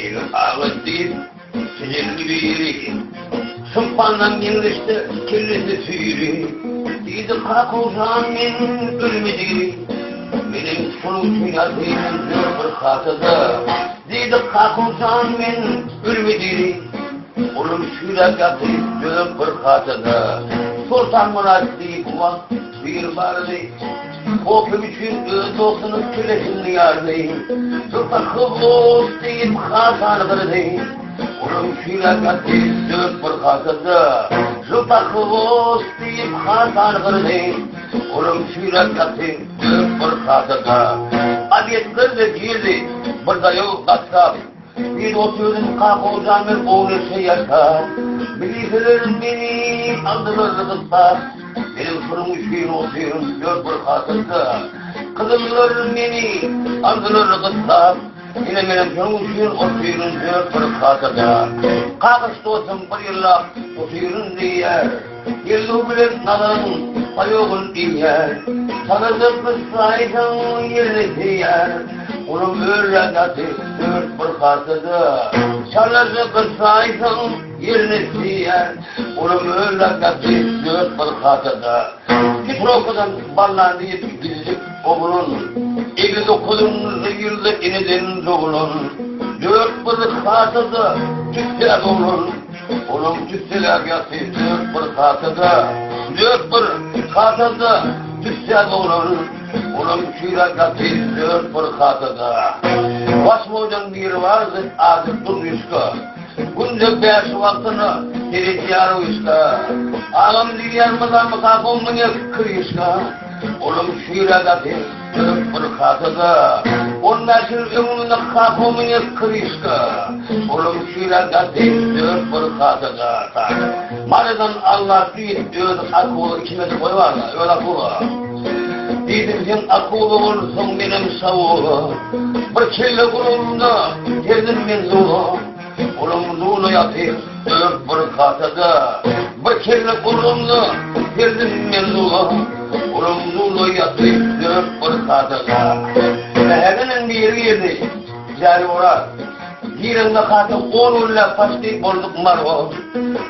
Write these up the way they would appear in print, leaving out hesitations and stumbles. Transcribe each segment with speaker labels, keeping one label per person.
Speaker 1: Benim ağız değil, sinir gibi yeri. Sımpandan yenilişte kirlisi tüyürü. Deydi kalk uzağın benim ölmedi. Benim sonu tüyazıyım bir hatıda. Deydi kalk uzağın benim ölmedi. Oğlum şüyrak yatı bir hatıda. Sultan Murat deyip ulan bir vardı. O kömüçün dostunun külesini yardayım. Sultan Kıbrıs deyip hatanıdırdı. Oğlum şüyrak yatı bir hatıda. Sultan Kıbrıs deyip hatanıdırdı. Oğlum şüyrak yatı bir hatıda. Adiyet kızı girdi. Burada yok katkab. Bir oturun kalkacağımın oğlusu yaşar. Bilirler beni aldırır kızlar. Benim sormuşum oturum dört bir hatıda. Kızımlar beni aldırır kızlar. Yine benim sormuşum oturum dört bir hatıda. Kakış dostum bir yıllar oturum diyer. Yıllı bilen nalın payoğun diyer. Tanıdık kızsaydın yerini diyer. Oğlum öyle katı dört bir hatıda. Çalıcı kırsaydın yerini siyer. Oğlum öyle katı dört bir hatıda. Kiprokudan ballan deyip gidecek oğlun. 59 yılda inedin oğlun. Dört bir hatıda tüksel oğlun. Oğlum tükseler katı dört bir hatıda. Dört bir hatıda tüksel oğlun. Oğlum şüyrak yatı dört bir hatıda. Basmoğdan bir vardı adı durmuşka. Günde beş vaktını terek yarı uçka. Ağam diyarmadan mı kapımını kırışka. Oğlum şüyrak yatı dört bir hatıda. On meşhur ömrünü kapımını kırışka. Oğlum şüyrak yatı dört bir hatıda. Maradan Allah büyük diyordu akıllı içime de koyarlar. Öyle akıllı. Dedim sen akıllı olursun benim savuğum. Bir kelle kulumda derdim ben zulu. Oğlum zulu yatır dört bir hatıda. Bir kelle kulumda derdim ben zulu. Oğlum zulu yatır dört bir hatıda. Mehedinin bir yeri cari uğrar. Yerinde katı 10 ulla pastik bolduk marvol.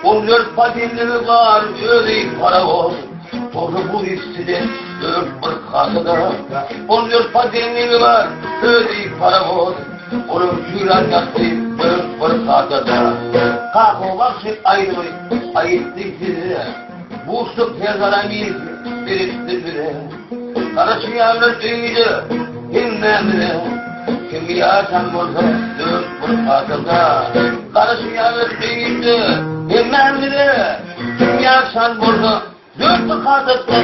Speaker 1: 14 patinleri var öyle para ol. Doğru bu istedi dört bir hatıda. 14 patinleri var öyle para ol. Oğlum şüyrak yattı dört bir hatıda. Kalkı vaksit ayrı ayıttı size. Buçluk tezaran giyip birikti bire. Karışıyanlar iyiydi dinlemedi. Kim yaşam olsa dört bir hatıda. Karışıyanlar iyiydi dinlemedi. Kim yaşam olsa dört bir hatıda.